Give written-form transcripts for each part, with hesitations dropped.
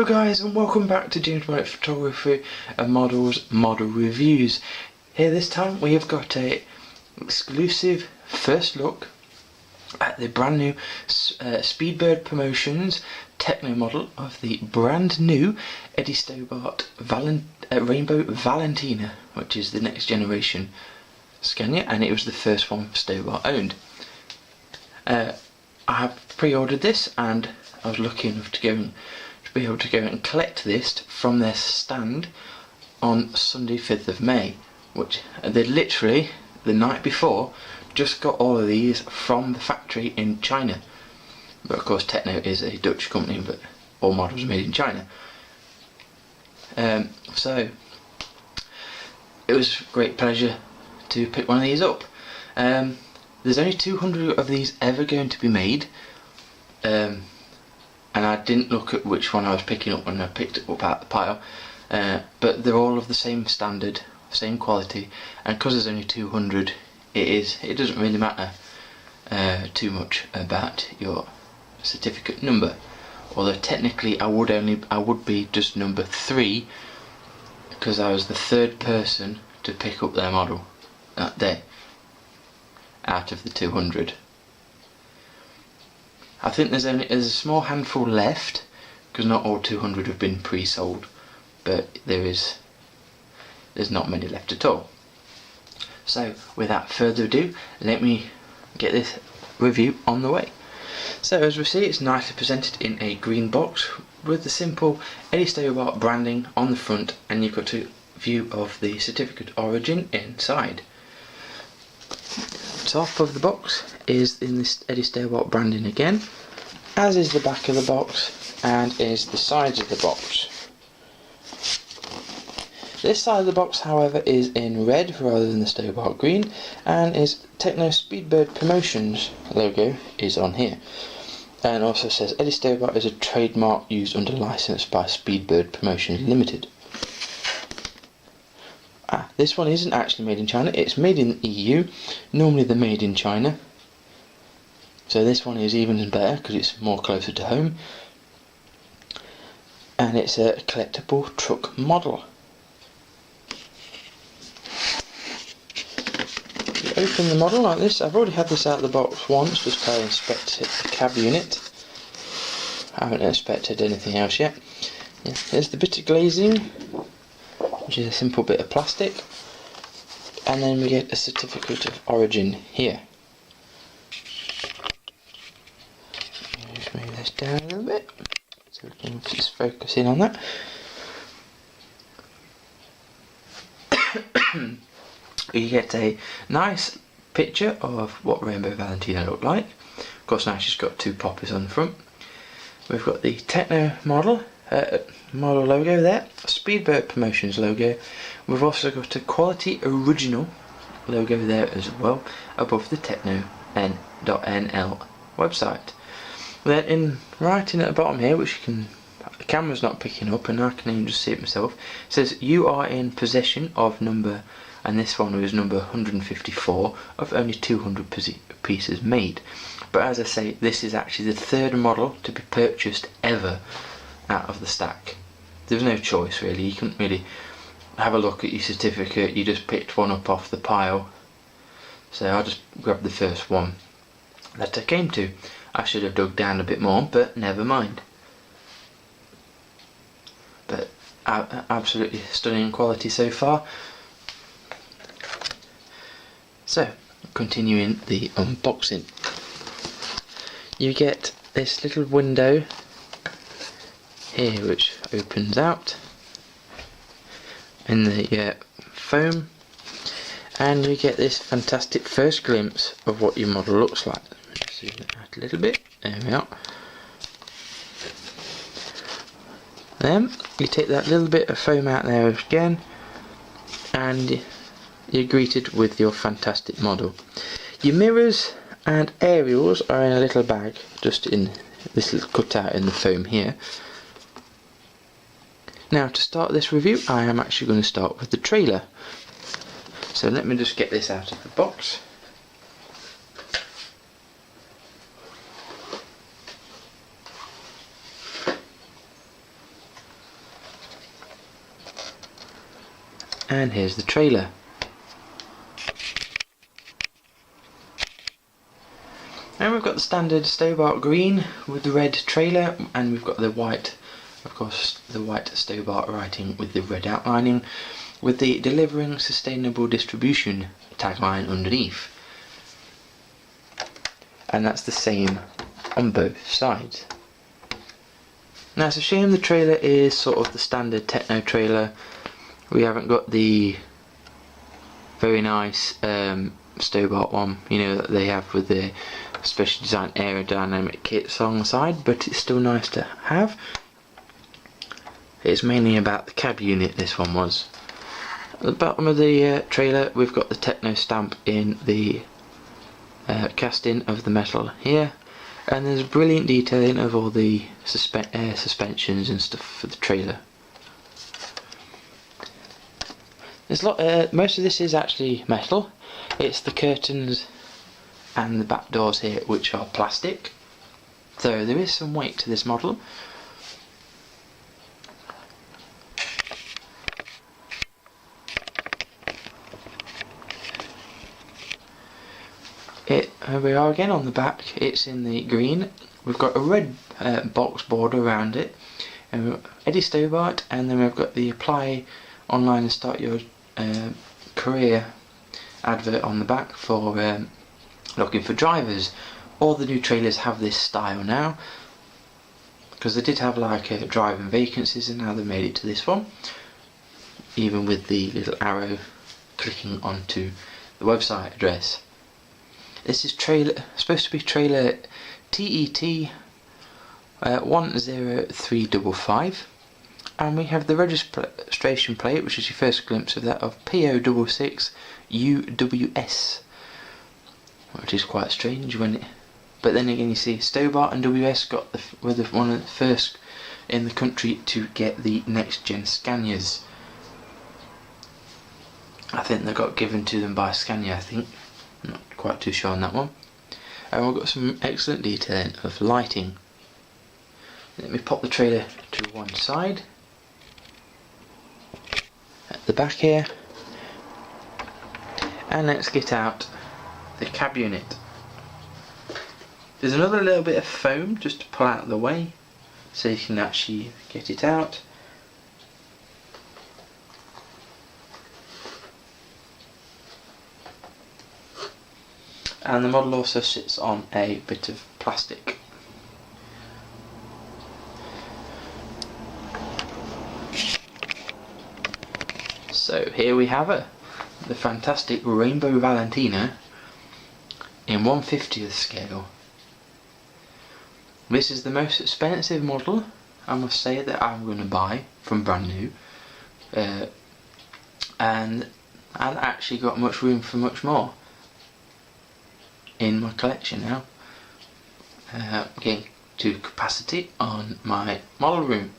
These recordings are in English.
Hello guys, and welcome back to James White Photography and Model Reviews. Here this time we have got a exclusive first look at the brand new Speedbird Promotions Tekno model of the brand new Eddie Stobart Rainbow Valentina, which is the next generation Scania, and it was the first one Stobart owned. I have pre-ordered this, and I was lucky enough to be able to go and collect this from their stand on Sunday 5th of May, which they literally the night before just got all of these from the factory in China. But of course Tekno is a Dutch company, but all models are made in China. So it was a great pleasure to pick one of these up. There's only 200 of these ever going to be made, and I didn't look at which one I was picking up when I picked it up out of the pile, but they're all of the same standard, same quality, and because there's only 200, it doesn't really matter too much about your certificate number. Although technically I would be just number 3, because I was the 3rd person to pick up their model that day out of the 200. I think there's a small handful left, because not all 200 have been pre-sold, but there's not many left at all. So without further ado, let me get this review on the way. So as we see, it's nicely presented in a green box with the simple Eddie Stobart branding on the front, and you've got a view of the certificate origin inside. Top of the box is in this Eddie Stobart branding again, as is the back of the box and is the sides of the box. This side of the box, however, is in red rather than the Stobart green, and is Tekno Speedbird Promotions logo is on here, and also says Eddie Stobart is a trademark used under license by Speedbird Promotions Limited. This one isn't actually made in China, it's made in the EU. Normally they're made in China, so this one is even better because it's more closer to home, and it's a collectible truck model. You open the model like this. I've already had this out of the box once just to inspect the cab unit. I haven't inspected anything else yet. Yeah, there's the bit of glazing, which is a simple bit of plastic, and then we get a certificate of origin here. Just move this down a little bit so we can just focus in on that. You get a nice picture of what Rainbow Valentina looked like. Of course, now she's got 2 poppies on the front. We've got the Tekno model logo there, Speedbird Promotions logo. We've also got a Quality Original logo there as well, above the Tekno.nl website. Then right in at the bottom here, which the camera's not picking up and I can even just see it myself, it says you are in possession of number, and this one was number 154 of only 200 pieces made. But as I say, this is actually the 3rd model to be purchased ever out of the stack. There's no choice really, you couldn't really have a look at your certificate, you just picked one up off the pile. So I just grabbed the first one that I came to. I should have dug down a bit more, but never mind. But absolutely stunning quality so far. So, continuing the unboxing, you get this little window here which opens out in the foam, and you get this fantastic first glimpse of what your model looks like. Let me just zoom it out a little bit. There we are. Then you take that little bit of foam out there again, and you're greeted with your fantastic model. Your mirrors and aerials are in a little bag, just in this little cutout in the foam here. Now to start this review, I am actually going to start with the trailer. So let me just get this out of the box. And here's the trailer. And we've got the standard Stobart green with the red trailer, and we've got the white, of course, the white Stobart writing with the red outlining, with the delivering sustainable distribution tagline underneath. And that's the same on both sides. Now it's a shame the trailer is sort of the standard Tekno trailer. We haven't got the very nice Stobart one, you know, that they have with the specially designed aerodynamic kits on the side, but it's still nice to have. It's mainly about the cab unit, this one was. At the bottom of the trailer we've got the Tekno stamp in the casting of the metal here, and there's brilliant detailing of all the air suspensions and stuff for the trailer. There's most of this is actually metal. It's the curtains and the back doors here which are plastic, so there is some weight to this model. Here we are again on the back. It's in the green. We've got a red box border around it, and we've got Eddie Stobart, and then we've got the apply online and start your career advert on the back for looking for drivers. All the new trailers have this style now, because they did have like driving vacancies, and now they've made it to this one, even with the little arrow clicking onto the website address. This is supposed to be trailer TET 10355, and we have the registration plate, which is your first glimpse of that, of PO66 UWS, which is quite strange but then again you see Stobart and WS were one of the first in the country to get the next gen Scanias. I think they got given to them by Scania, I think. I'm not quite too sure on that one. And we've got some excellent detailing of lighting. Let me pop the trailer to one side. At the back here. And let's get out the cab unit. There's another little bit of foam just to pull out of the way, so you can actually get it out. And the model also sits on a bit of plastic. So here we have her, the fantastic Rainbow Valentina in 1/50th scale. This is the most expensive model, I must say, that I'm going to buy from brand new, and I've actually got much room for much more in my collection now. Getting to capacity on my model room.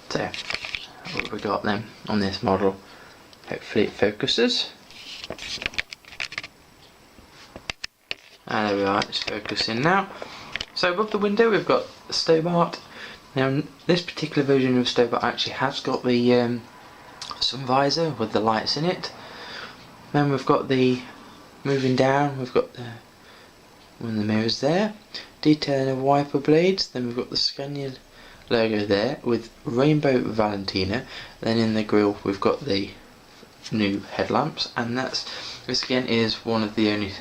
So, what have we got then on this model? Hopefully it focuses. And there we are, it's focusing now. So above the window we've got Stobart. Now this particular version of Stobart actually has got the sun visor with the lights in it. Then we've got the moving down, we've got one of the mirrors there, detailing of wiper blades. Then we've got the Scania logo there with Rainbow Valentina. Then in the grille we've got the new headlamps, and this again is one of the only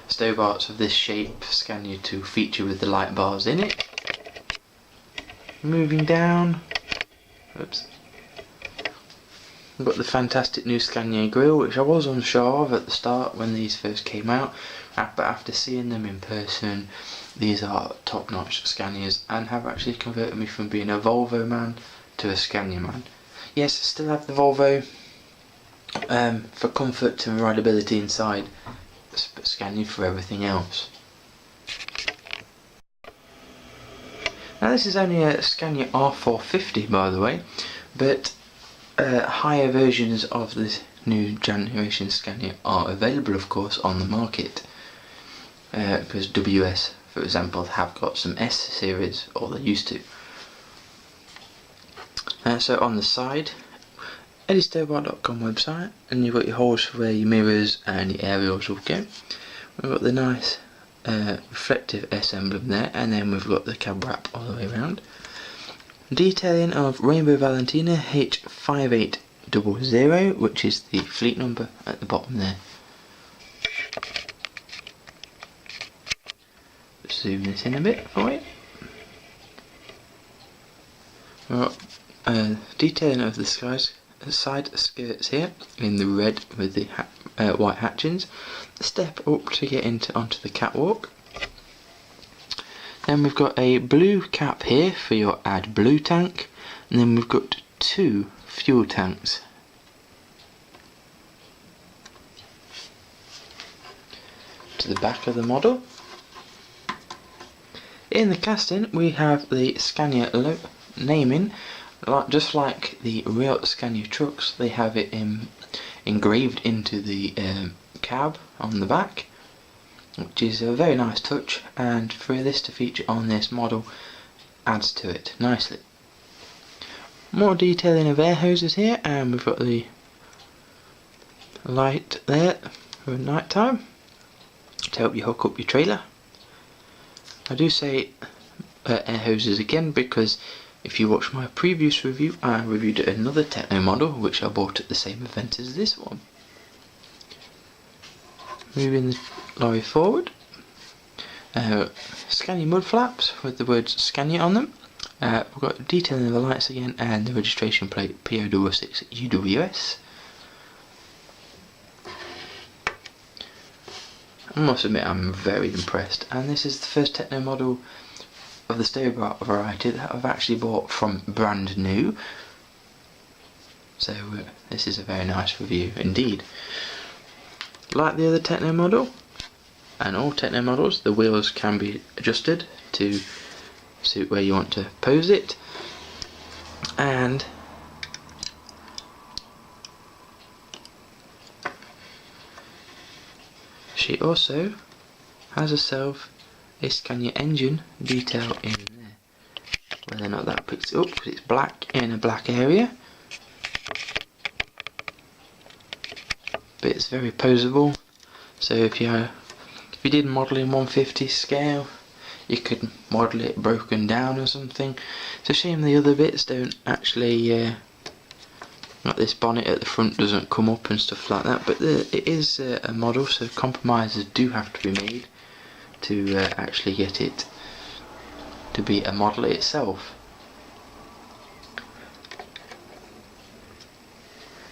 Stobarts of this shape Scania to feature with the light bars in it. Moving down, oops. We've got the fantastic new Scania grille, which I was unsure of at the start when these first came out, but after seeing them in person, these are top-notch Scanias and have actually converted me from being a Volvo man to a Scania man. Yes, I still have the Volvo for comfort and rideability inside, but Scania for everything else. Now this is only a Scania R450, by the way, but higher versions of this new generation Scania are available, of course, on the market, because WS, for example, have got some S series, or they used to. So on the side, Stobart.com website, and you've got your holes for where your mirrors and your aerials will go. We've got the nice reflective S emblem there, and then we've got the cab wrap all the way around. Detailing of Rainbow Valentina H5800, which is the fleet number at the bottom there. Zoom this in a bit for you. We've got detailing of the side skirts here in the red with the white hatchings. The step up to get onto the catwalk. Then we've got a blue cap here for your AdBlue tank, and then we've got 2 fuel tanks. To the back of the model. In the casting we have the Scania naming, just like the real Scania trucks. They have it engraved into the cab on the back, which is a very nice touch, and for this to feature on this model adds to it nicely. More detailing of air hoses here, and we've got the light there for night time to help you hook up your trailer. I do say air hoses again because if you watch my previous review, I reviewed another Tekno model which I bought at the same event as this one. Moving the lorry forward, Scania mud flaps with the words Scania on them. We've got detailing of the lights again, and the registration plate P066 UWS. I must admit I'm very impressed, and this is the first Tekno model of the Stobart variety that I've actually bought from brand new. So this is a very nice review indeed. Like the other Tekno model, and all Tekno models, the wheels can be adjusted to suit where you want to pose it, and she also has herself a Scania engine detail in there. Whether or not that picks it up, because it's black in a black area, but it's very poseable. So if you did model in 150 scale, you could model it broken down or something. It's a shame the other bits don't actually, like this bonnet at the front doesn't come up and stuff like that, but it is a model, so compromises do have to be made to actually get it to be a model itself.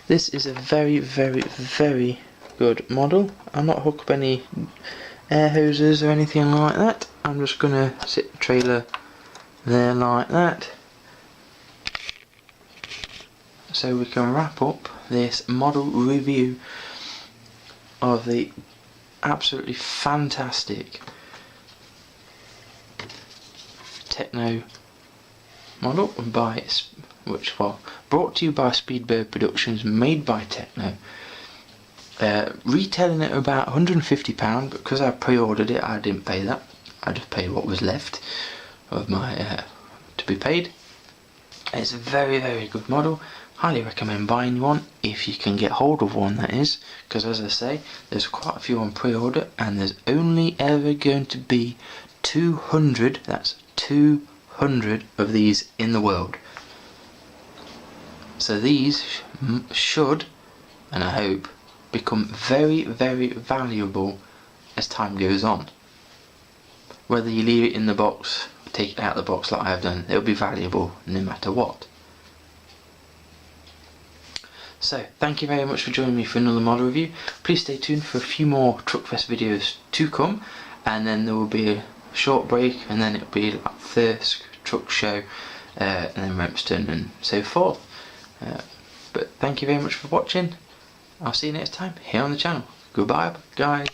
This is a very, very, very good model. I'm not hooking up any air hoses or anything like that. I'm just going to sit the trailer there like that, so we can wrap up this model review of the absolutely fantastic Tekno model brought to you by Speedbird Productions, made by Tekno. Retailing at about £150, but because I pre-ordered it I didn't pay that. I just paid what was left of my to be paid. It's a very, very good model. Highly recommend buying one if you can get hold of one, that is, because as I say, there's quite a few on pre-order, and there's only ever going to be 200, that's 200 of these in the world. So these should, and I hope, become very, very valuable as time goes on. Whether you leave it in the box, take it out of the box like I have done, it'll be valuable no matter what. So, thank you very much for joining me for another model review. Please stay tuned for a few more Truckfest videos to come, and then there will be a short break, and then it'll be like Thirsk, Truck Show, and then Rempston and so forth. But thank you very much for watching. I'll see you next time here on the channel. Goodbye guys.